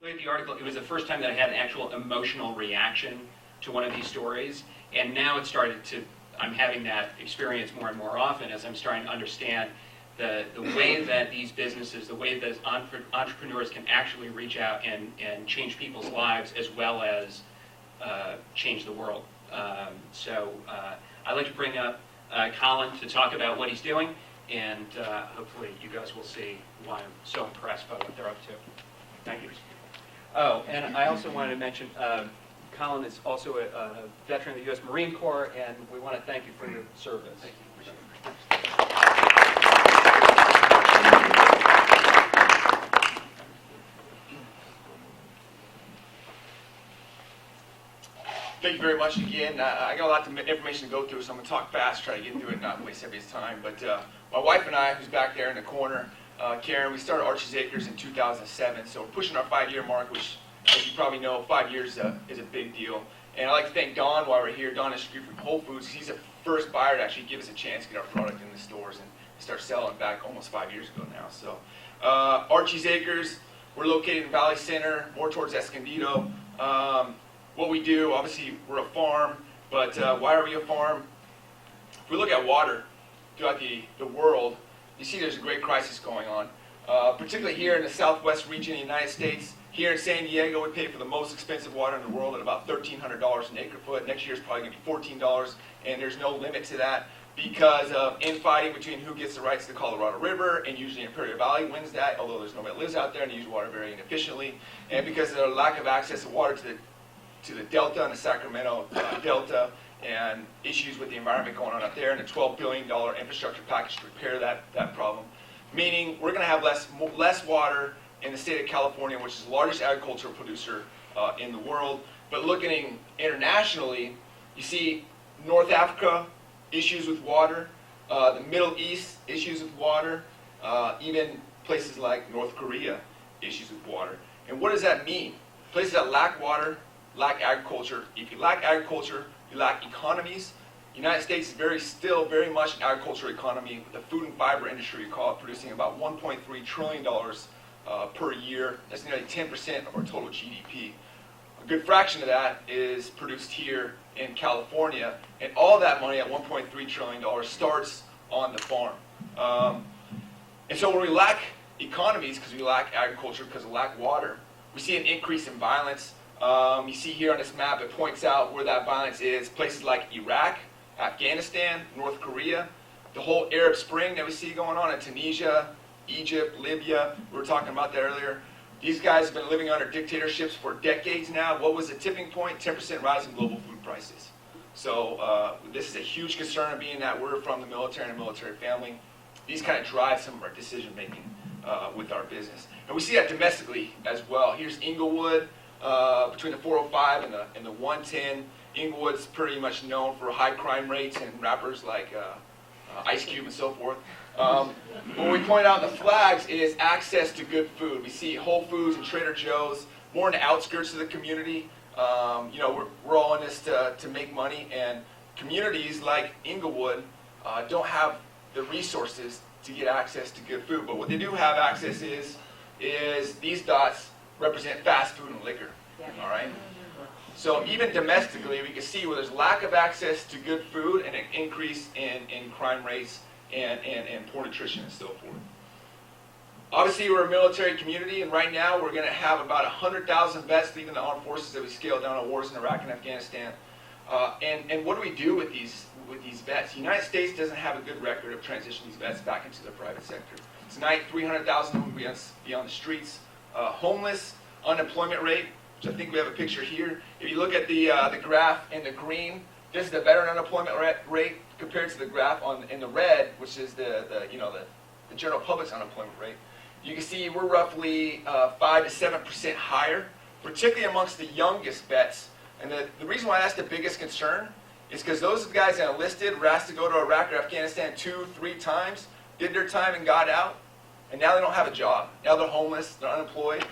The article, it was the first time that I had an actual emotional reaction to one of these stories, and now it started to, I'm having that experience more and more often as I'm starting to understand the way that these businesses, the way that entrepreneurs can actually reach out and change people's lives as well as change the world. I'd like to bring up Colin to talk about what he's doing, and hopefully you guys will see why I'm so impressed by what they're up to. Thank you. Oh, and I also wanted to mention, Colin is also a veteran of the U.S. Marine Corps, and we want to thank you for your service. Thank you. Thank you very much again. I got a lot of information to go through, so I'm going to talk fast, try to get through it, not waste everybody's time. But my wife and I, who's back there in the corner, Karen, we started Archis Acres in 2007, so we're pushing our 5-year mark, which, as you probably know, 5 years is a big deal. And I'd like to thank Don while we're here. Don is from Whole Foods. He's the first buyer to actually give us a chance to get our product in the stores and start selling back almost 5 years ago now. So Archis Acres, we're located in Valley Center, more towards Escondido. What we do, obviously, we're a farm, but why are we a farm? If we look at water throughout the world, you see there's a great crisis going on, particularly here in the southwest region of the United States. Here in San Diego, we pay for the most expensive water in the world at about $1,300 an acre foot. Next year is probably going to be $14, and there's no limit to that because of infighting between who gets the rights to the Colorado River, and usually Imperial Valley wins that, although there's nobody that lives out there and they use water very inefficiently, and because of the lack of access to water to the Delta and the Sacramento Delta, and issues with the environment going on up there, and a $12 billion infrastructure package to repair that problem. Meaning we're going to have less water in the state of California, which is the largest agricultural producer in the world. But looking internationally, you see North Africa, issues with water, the Middle East, issues with water, even places like North Korea, issues with water. And what does that mean? Places that lack water, lack agriculture. If you lack agriculture, you lack economies. The United States is still very much an agricultural economy, with the food and fiber industry producing about $1.3 trillion per year. That's nearly 10% of our total GDP. A good fraction of that is produced here in California, and all that money at $1.3 trillion starts on the farm. And so when we lack economies because we lack agriculture, because we lack water, we see an increase in violence. You see here on this map, it points out where that violence is. Places like Iraq, Afghanistan, North Korea, the whole Arab Spring that we see going on in Tunisia, Egypt, Libya. We were talking about that earlier. These guys have been living under dictatorships for decades now. What was the tipping point? 10% rise in global food prices. So this is a huge concern, being that we're from the military and a military family. These kind of drive some of our decision making with our business. And we see that domestically as well. Here's Inglewood. Between the 405 and the 110, Inglewood's pretty much known for high crime rates and rappers like Ice Cube and so forth. What we point out in the flags is access to good food. We see Whole Foods and Trader Joe's more in the outskirts of the community. We're all in this to make money, and communities like Inglewood don't have the resources to get access to good food. But what they do have access is these dots represent fast food and liquor. All right. So even domestically, we can see where there's lack of access to good food and an increase in crime rates and poor nutrition and so forth. Obviously, we're a military community, and right now we're going to have about 100,000 vets leaving the armed forces that we scaled down on wars in Iraq and Afghanistan. And what do we do with these vets? The United States doesn't have a good record of transitioning these vets back into the private sector. Tonight, 300,000 of them will be on the streets. Homeless, unemployment rate, which I think we have a picture here. If you look at the graph in the green, this is the veteran unemployment rate compared to the graph in the red, which is the general public's unemployment rate. You can see we're roughly 5 to 7% higher, particularly amongst the youngest vets. And the reason why that's the biggest concern is because those guys that enlisted were asked to go to Iraq or Afghanistan 2-3 times, did their time and got out, and now they don't have a job. Now they're homeless, they're unemployed.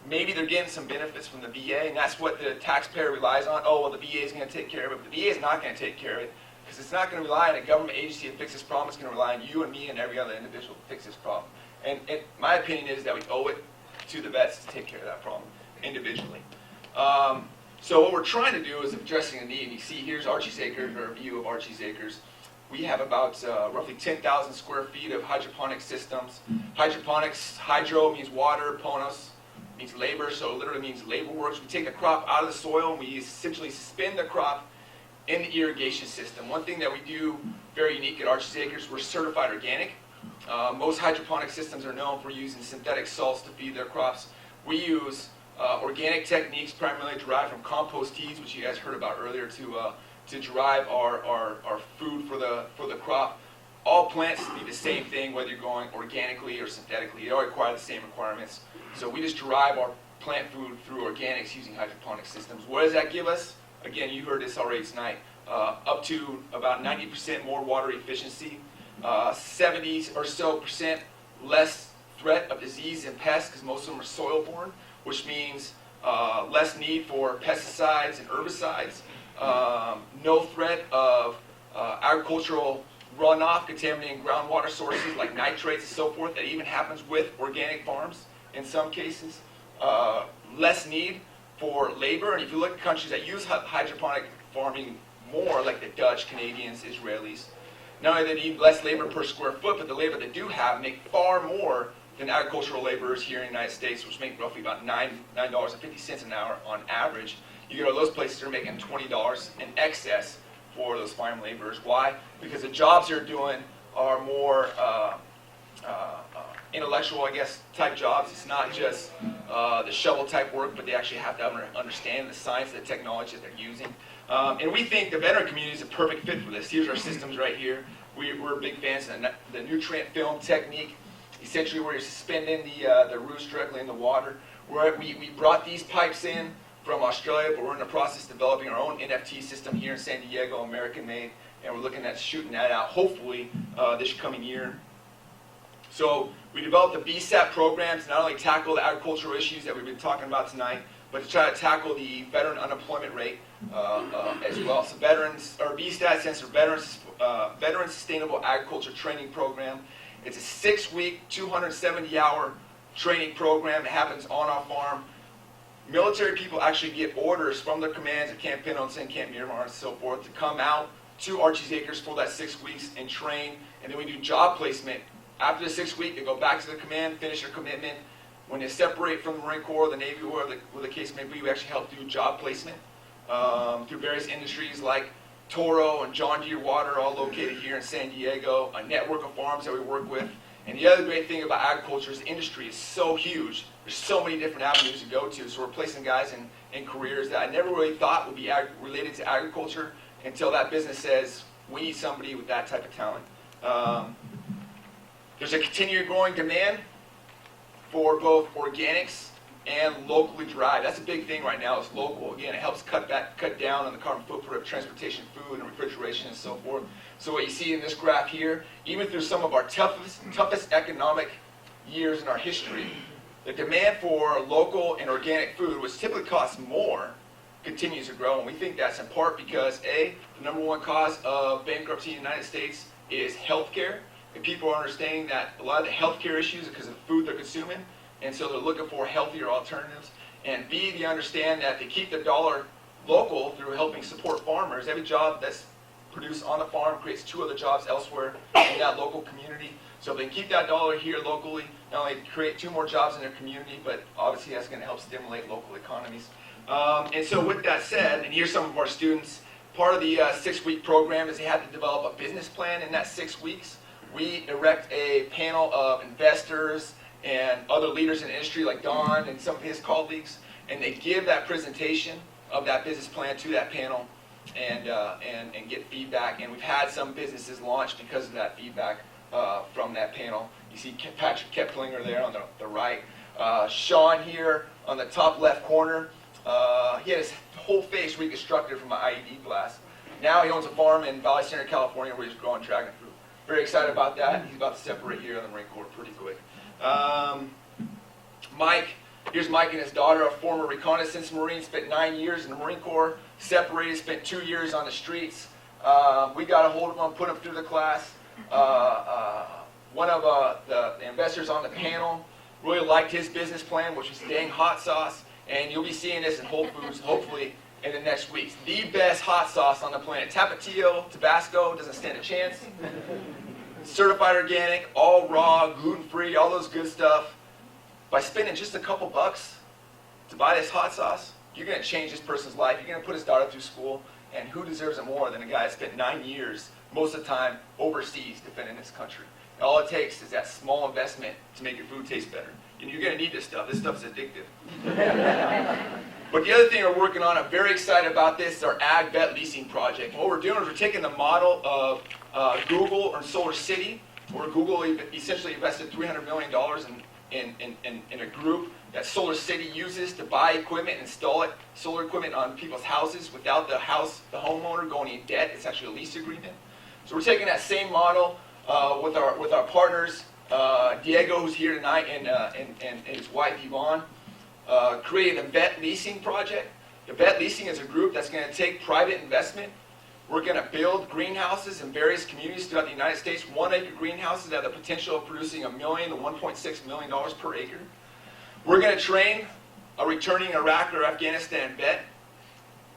Maybe they're getting some benefits from the VA, and that's what the taxpayer relies on. Oh, well, the VA is going to take care of it, but the VA is not going to take care of it because it's not going to rely on a government agency to fix this problem. It's going to rely on you and me and every other individual to fix this problem. And my opinion is that we owe it to the vets to take care of that problem. individually. So what we're trying to do is addressing a need. You see here's Archis Acres, or a view of Archis Acres. We have about roughly 10,000 square feet of hydroponic systems. Hydroponics, hydro means water, ponos means labor, so it literally means labor works. We take the crop out of the soil and we essentially suspend the crop in the irrigation system. One thing that we do very unique at Archis Acres, we're certified organic. Most hydroponic systems are known for using synthetic salts to feed their crops. We use organic techniques primarily derived from compost teas, which you guys heard about earlier, to drive our food for the crop. All plants need the same thing, whether you're going organically or synthetically. They all require the same requirements. So we just derive our plant food through organics using hydroponic systems. What does that give us? Again, you heard this already tonight. Up to about 90% more water efficiency, 70 or so % less threat of disease and pests, because most of them are soil-borne, which means less need for pesticides and herbicides, no threat of agricultural runoff contaminating groundwater sources like nitrates and so forth. That even happens with organic farms in some cases. Less need for labor, and if you look at countries that use hydroponic farming more, like the Dutch, Canadians, Israelis, not only do they need less labor per square foot, but the labor they do have make far more than agricultural laborers here in the United States, which make roughly about $9.50 an hour on average. You go to those places that are making $20 in excess for those farm laborers. Why? Because the jobs they're doing are more intellectual, I guess, type jobs. It's not just the shovel type work, but they actually have to understand the science, the technology that they're using. And we think the veteran community is a perfect fit for this. Here's our systems right here. We're big fans of the nutrient film technique, essentially where you're suspending the roots directly in the water. We brought these pipes in from Australia, but we're in the process of developing our own NFT system here in San Diego, American-made, and we're looking at shooting that out, hopefully, this coming year. So we developed the VSAT program to not only tackle the agricultural issues that we've been talking about tonight, but to try to tackle the veteran unemployment rate as well. So veterans, or VSAT stands for Veteran Sustainable Agriculture Training Program. It's a 6-week, 270-hour training program. It happens on our farm. Military people actually get orders from their commands at Camp Pendleton, Camp Miramar, and so forth to come out to Archis Acres for that 6 weeks and train. And then we do job placement. After the 6 week, they go back to the command, finish their commitment. When they separate from the Marine Corps, the Navy, or the case may be, we actually help do job placement through various industries like Toro and John Deere Water, all located here in San Diego, a network of farms that we work with. And the other great thing about agriculture is the industry is so huge. There's so many different avenues to go to. So we're placing guys in careers that I never really thought would be related to agriculture until that business says, we need somebody with that type of talent. There's a continued growing demand for both organics and locally derived. That's a big thing right now, is local. Again, it helps cut down on the carbon footprint of transportation, food, and refrigeration, and so forth. So what you see in this graph here, even through some of our toughest economic years in our history, the demand for local and organic food, which typically costs more, continues to grow. And we think that's in part because, A, the #1 cause of bankruptcy in the United States is healthcare. And people are understanding that a lot of the healthcare issues are because of the food they're consuming, and so they're looking for healthier alternatives. And B, they understand that to keep the dollar local through helping support farmers, every job that's produced on the farm creates 2 other jobs elsewhere in that local community. So if they can keep that dollar here locally, not only create 2 more jobs in their community, but obviously that's going to help stimulate local economies. And so with that said, and here's some of our students, part of the 6-week program is they have to develop a business plan in that 6 weeks. We erect a panel of investors and other leaders in the industry like Don and some of his colleagues, and they give that presentation of that business plan to that panel and get feedback. And we've had some businesses launch because of that feedback from that panel. You see Patrick Keplinger there on the right. Sean here on the top left corner. He had his whole face reconstructed from an IED blast. Now he owns a farm in Valley Center, California, where he's growing dragon fruit. Very excited about that. He's about to separate here in the Marine Corps pretty quick. Mike, here's Mike and his daughter, a former reconnaissance Marine, spent 9 years in the Marine Corps, separated, spent 2 years on the streets. We got a hold of him, put him through the class. One of the investors on the panel really liked his business plan, which was dang hot sauce. and you'll be seeing this in Whole Foods hopefully in the next weeks. The best hot sauce on the planet. Tapatio, Tabasco, doesn't stand a chance. Certified organic, all raw, gluten-free, all those good stuff. By spending just a couple bucks to buy this hot sauce, you're going to change this person's life. You're going to put his daughter through school, and who deserves it more than a guy that spent 9 years, most of the time, overseas defending this country? And all it takes is that small investment to make your food taste better. And you're going to need this stuff. This stuff's addictive. But the other thing we're working on, I'm very excited about this, is our Ag Vet Leasing Project. And what we're doing is we're taking the model of Google or Solar City, where Google essentially invested $300 million in a group that Solar City uses to buy equipment and install it, solar equipment on people's houses without the homeowner going in debt. It's actually a lease agreement. So we're taking that same model with our partners, Diego, who's here tonight, and his wife, Yvonne, created the Vet Leasing Project. The Vet Leasing is a group that's going to take private investment. We're going to build greenhouses in various communities throughout the United States, 1-acre greenhouses that have the potential of producing $1 million to $1.6 million per acre. We're going to train a returning Iraq or Afghanistan vet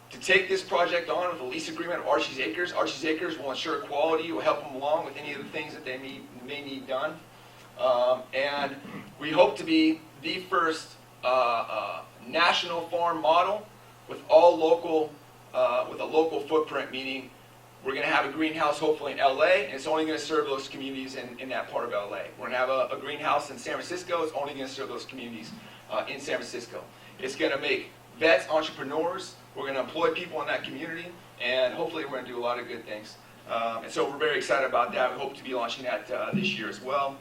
to take this project on with a lease agreement of Archis Acres. Archis Acres will ensure quality, will help them along with any of the things that they may need done. And we hope to be the first national farm model with all local, with a local footprint, meaning we're going to have a greenhouse hopefully in LA, and it's only going to serve those communities in that part of LA. We're going to have a greenhouse in San Francisco, it's only going to serve those communities in San Francisco. It's going to make vets entrepreneurs, we're going to employ people in that community, and hopefully we're going to do a lot of good things. And so we're very excited about that. We hope to be launching that this year as well.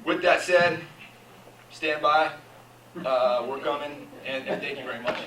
With that said, stand by. We're coming, and thank you very much.